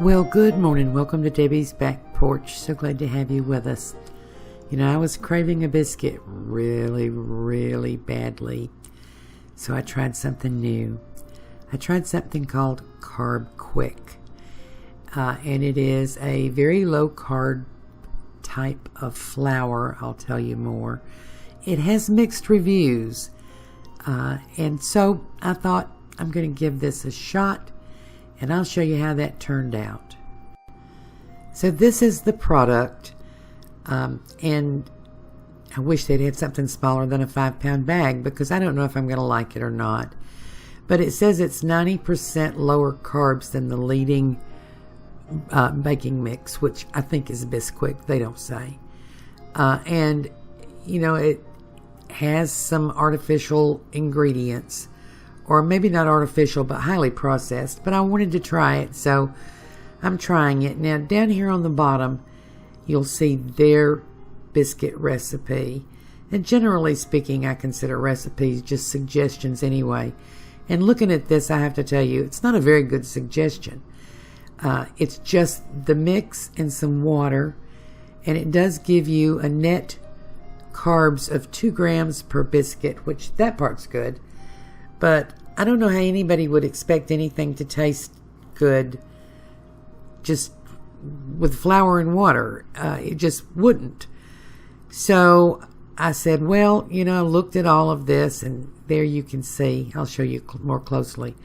Well, good morning. Welcome to Debbie's Back Porch. So glad to have you with us. You know, I was craving a biscuit really badly. So I tried something new. I tried something called CarbQuick. And it is a very low carb type of flour. I'll tell you more. It has mixed reviews. And so I thought I'm going to give this a shot. And I'll show you how that turned out. So this is the product, and I wish they'd had something smaller than a 5-pound bag because I don't know if I'm going to like it or not. But it says it's 90% lower carbs than the leading baking mix, which I think is Bisquick. They don't say. And, you know, it has some artificial ingredients. Or maybe not artificial, but highly processed. But I wanted to try it, so I'm trying it. Now, down here on the bottom, you'll see their biscuit recipe. And generally speaking, I consider recipes just suggestions anyway. And looking at this, I have to tell you, it's not a very good suggestion. It's just the mix and some water. And it does give you a net carbs of 2 grams per biscuit, which that part's good. But I don't know how anybody would expect anything to taste good just with flour and water. It just wouldn't. So I said, well, you know, I looked at all of this, and there you can see, I'll show you more closely,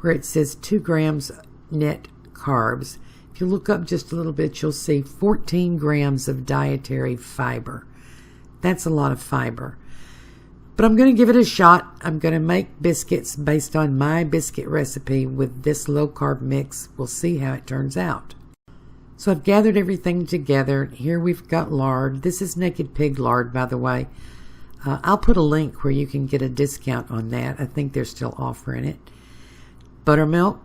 where it says 2 grams net carbs. If you look up just a little bit, you'll see 14 grams of dietary fiber. That's a lot of fiber. But I'm going to give it a shot. I'm going to make biscuits based on my biscuit recipe with this low-carb mix. We'll see how it turns out. So I've gathered everything together. Here we've got lard. This is Naked Pig lard, by the way. I'll put a link where you can get a discount on that. I think they're still offering it. Buttermilk.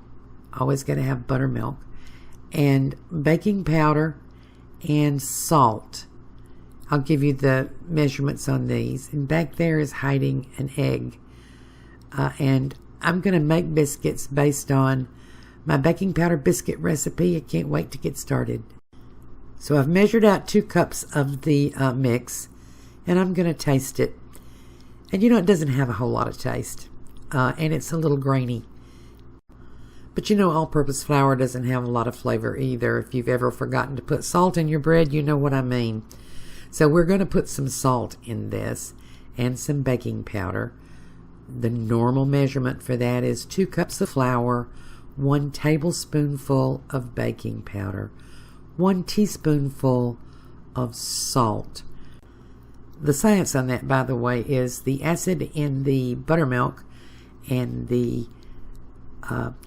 Always got to have buttermilk. And baking powder and salt. I'll give you the measurements on these. And back there is hiding an egg. And I'm going to make biscuits based on my baking powder biscuit recipe. I can't wait to get started. So I've measured out 2 cups of the mix. And I'm going to taste it. And you know, it doesn't have a whole lot of taste. And it's a little grainy. But you know, all-purpose flour doesn't have a lot of flavor either. If you've ever forgotten to put salt in your bread, you know what I mean. So we're going to put some salt in this and some baking powder. The normal measurement for that is 2 cups of flour, 1 tablespoonful of baking powder, 1 teaspoonful of salt. The science on that, by the way, is the acid in the buttermilk and the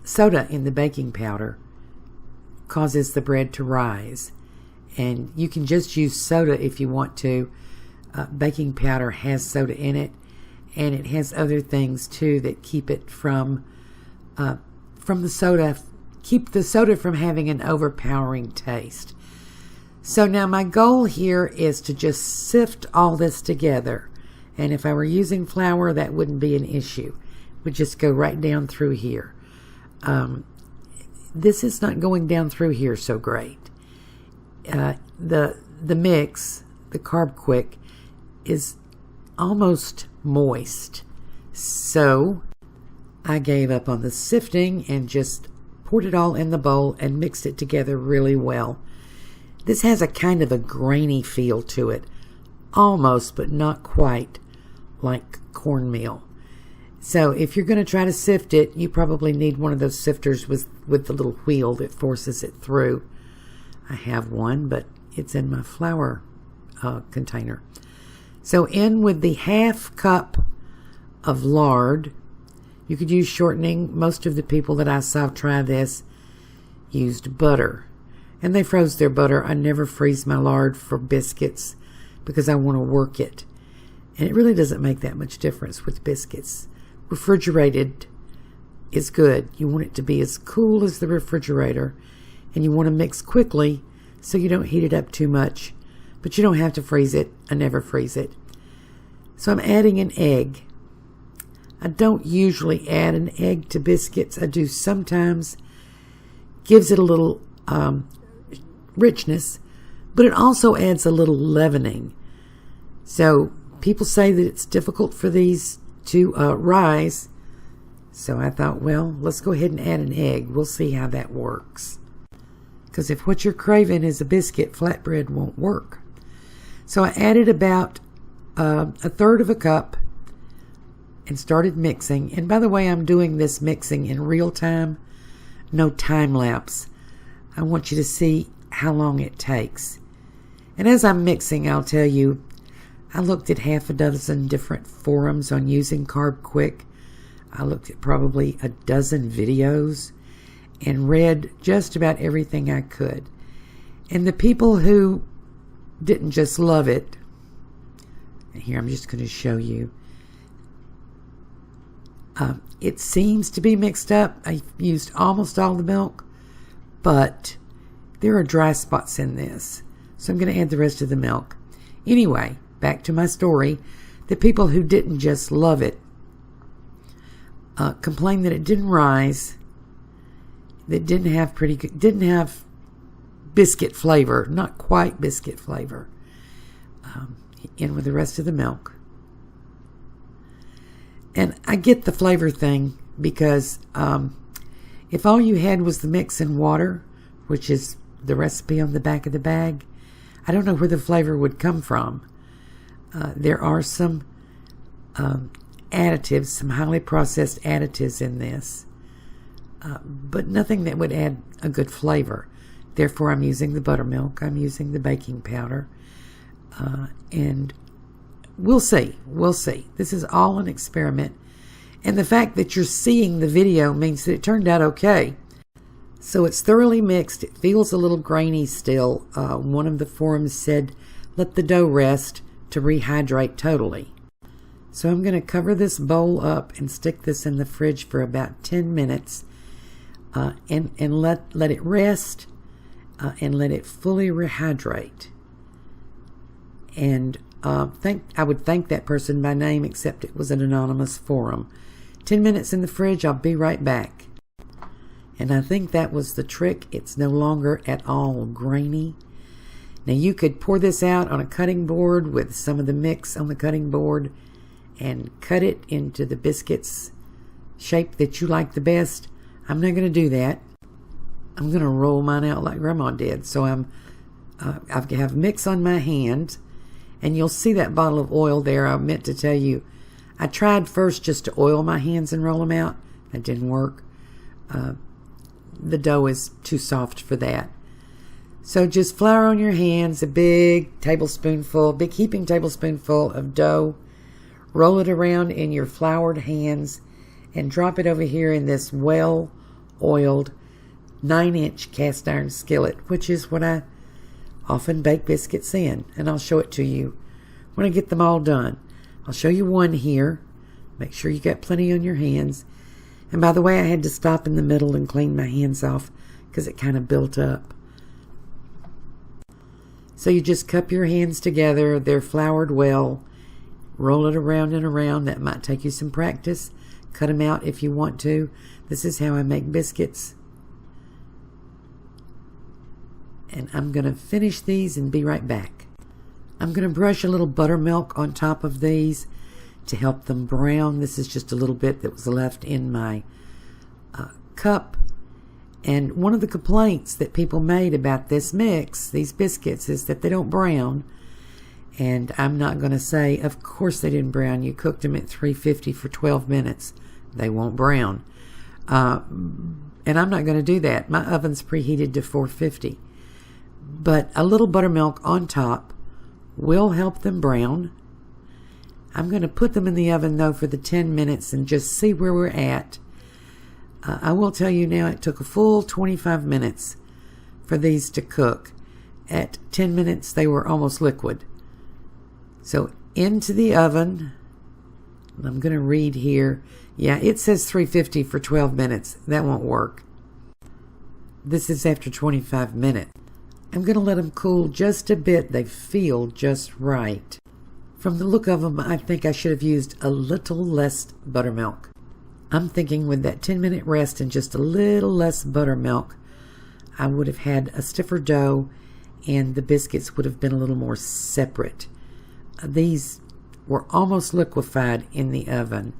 soda in the baking powder causes the bread to rise. And you can just use soda if you want to. Baking powder has soda in it, and it has other things too that keep it from the soda, keep the soda from having an overpowering taste. So now my goal here is to just sift all this together. And if I were using flour, that wouldn't be an issue. It would just go right down through here. This is not going down through here so great. The mix, the CarbQuick, is almost moist. So I gave up on the sifting and just poured it all in the bowl and mixed it together really well. This has a kind of a grainy feel to it, almost but not quite like cornmeal. So if you're going to try to sift it, you probably need one of those sifters with the little wheel that forces it through. I have one, but it's in my flour container. So in with the 1/2 cup of lard. You could use shortening. Most of the people that I saw try this used butter. And they froze their butter. I never freeze my lard for biscuits because I want to work it. And it really doesn't make that much difference with biscuits. Refrigerated is good. You want it to be as cool as the refrigerator. And you want to mix quickly so you don't heat it up too much. But you don't have to freeze it. I never freeze it. So I'm adding an egg. I don't usually add an egg to biscuits. I do sometimes. Gives it a little richness, but it also adds a little leavening. So people say that it's difficult for these to rise. So I thought, well, let's go ahead and add an egg. We'll see how that works. Because if what you're craving is a biscuit, flatbread won't work. So I added about a third of a cup and started mixing. And by the way, I'm doing this mixing in real time, no time lapse. I want you to see how long it takes. And as I'm mixing, I'll tell you, I looked at half a dozen different forums on using CarbQuick. I looked at probably a dozen videos and read just about everything I could. And the people who didn't just love it, and here I'm just going to show you, it seems to be mixed up. I used almost all the milk, but there are dry spots in this. So I'm going to add the rest of the milk. Anyway, back to my story. The people who didn't just love it complained that it didn't rise, that didn't have biscuit flavor, not quite biscuit flavor, in with the rest of the milk. And I get the flavor thing because if all you had was the mix and water, which is the recipe on the back of the bag, I don't know where the flavor would come from. There are some additives, some highly processed additives in this, but nothing that would add a good flavor. Therefore, I'm using the buttermilk, I'm using the baking powder, and we'll see. This is all an experiment, and the fact that you're seeing the video means that it turned out okay. So it's thoroughly mixed. It feels a little grainy still. One of the forums said, let the dough rest to rehydrate totally. So I'm going to cover this bowl up and stick this in the fridge for about 10 minutes and let it rest and let it fully rehydrate. And I would thank that person by name, except it was an anonymous forum. 10 minutes in the fridge, I'll be right back. And I think that was the trick. It's no longer at all grainy. Now you could pour this out on a cutting board with some of the mix on the cutting board and cut it into the biscuits shape that you like the best. I'm not going to do that. I'm going to roll mine out like Grandma did. So I have mix on my hand, and you'll see that bottle of oil there. I meant to tell you, I tried first just to oil my hands and roll them out. That didn't work. The dough is too soft for that. So just flour on your hands, a big heaping tablespoonful of dough. Roll it around in your floured hands and drop it over here in this well-oiled 9-inch cast iron skillet, which is what I often bake biscuits in. And I'll show it to you when I get them all done. I'll show you one here. Make sure you got plenty on your hands. And by the way, I had to stop in the middle and clean my hands off because it kind of built up. So you just cup your hands together. They're floured well. Roll it around and around. That might take you some practice. Cut them out if you want to. This is how I make biscuits. And I'm going to finish these and be right back. I'm going to brush a little buttermilk on top of these to help them brown. This is just a little bit that was left in my cup. And one of the complaints that people made about this mix, these biscuits, is that they don't brown. And I'm not going to say, of course they didn't brown. You cooked them at 350 for 12 minutes. They won't brown. And I'm not going to do that. My oven's preheated to 450. But a little buttermilk on top will help them brown. I'm going to put them in the oven, though, for the 10 minutes and just see where we're at. I will tell you now, it took a full 25 minutes for these to cook. At 10 minutes, they were almost liquid. So into the oven. I'm going to read here. Yeah, it says 350 for 12 minutes. That won't work. This is after 25 minutes. I'm going to let them cool just a bit. They feel just right. From the look of them, I think I should have used a little less buttermilk. I'm thinking with that 10-minute rest and just a little less buttermilk, I would have had a stiffer dough and the biscuits would have been a little more separate. These were almost liquefied in the oven.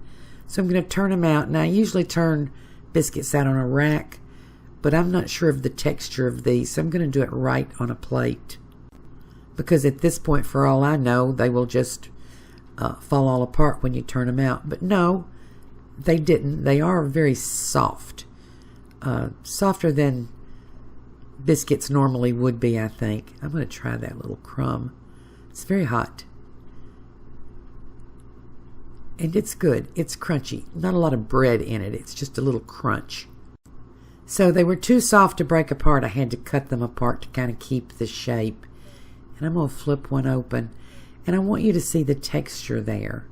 So I'm going to turn them out. Now I usually turn biscuits out on a rack, but I'm not sure of the texture of these, so I'm going to do it right on a plate. Because at this point, for all I know, they will just fall all apart when you turn them out. But no, they didn't. They are very soft. Softer than biscuits normally would be, I think. I'm going to try that little crumb. It's very hot. And it's good. It's crunchy. Not a lot of bread in it. It's just a little crunch. So they were too soft to break apart. I had to cut them apart to kind of keep the shape. And I'm going to flip one open. And I want you to see the texture there.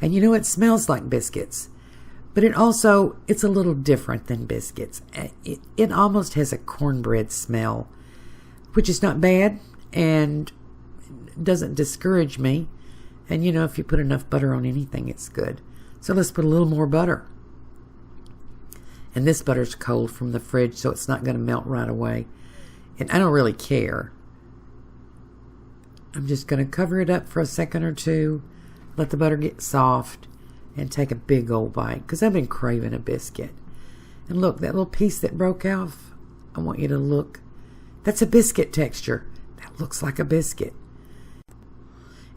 And you know, it smells like biscuits. But it's a little different than biscuits. It almost has a cornbread smell, which is not bad and doesn't discourage me. And you know, if you put enough butter on anything, it's good. So let's put a little more butter. And this butter's cold from the fridge, so it's not going to melt right away. And I don't really care. I'm just going to cover it up for a second or two, let the butter get soft, and take a big old bite, because I've been craving a biscuit. And look, that little piece that broke off, I want you to look. That's a biscuit texture. That looks like a biscuit.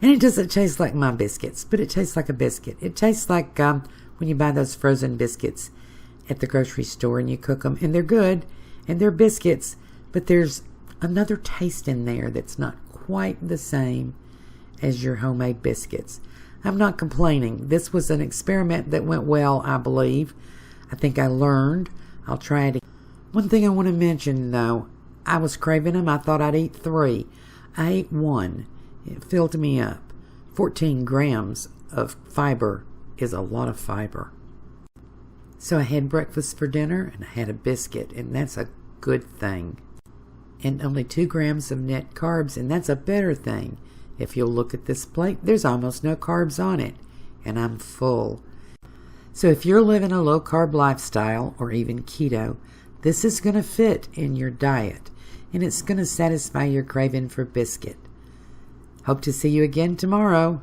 And it doesn't taste like my biscuits, but it tastes like a biscuit. It tastes like when you buy those frozen biscuits at the grocery store and you cook them, and they're good, and they're biscuits, but there's another taste in there that's not quite the same as your homemade biscuits. I'm not complaining. This was an experiment that went well, I believe. I think I learned. I'll try it again. One thing I want to mention, though, I was craving them. I thought I'd eat 3. I ate 1. It filled me up. 14 grams of fiber is a lot of fiber. So I had breakfast for dinner, and I had a biscuit, and that's a good thing. And only 2 grams of net carbs, and that's a better thing. If you'll look at this plate, there's almost no carbs on it, and I'm full. So if you're living a low-carb lifestyle, or even keto, this is going to fit in your diet, and it's going to satisfy your craving for biscuit. Hope to see you again tomorrow.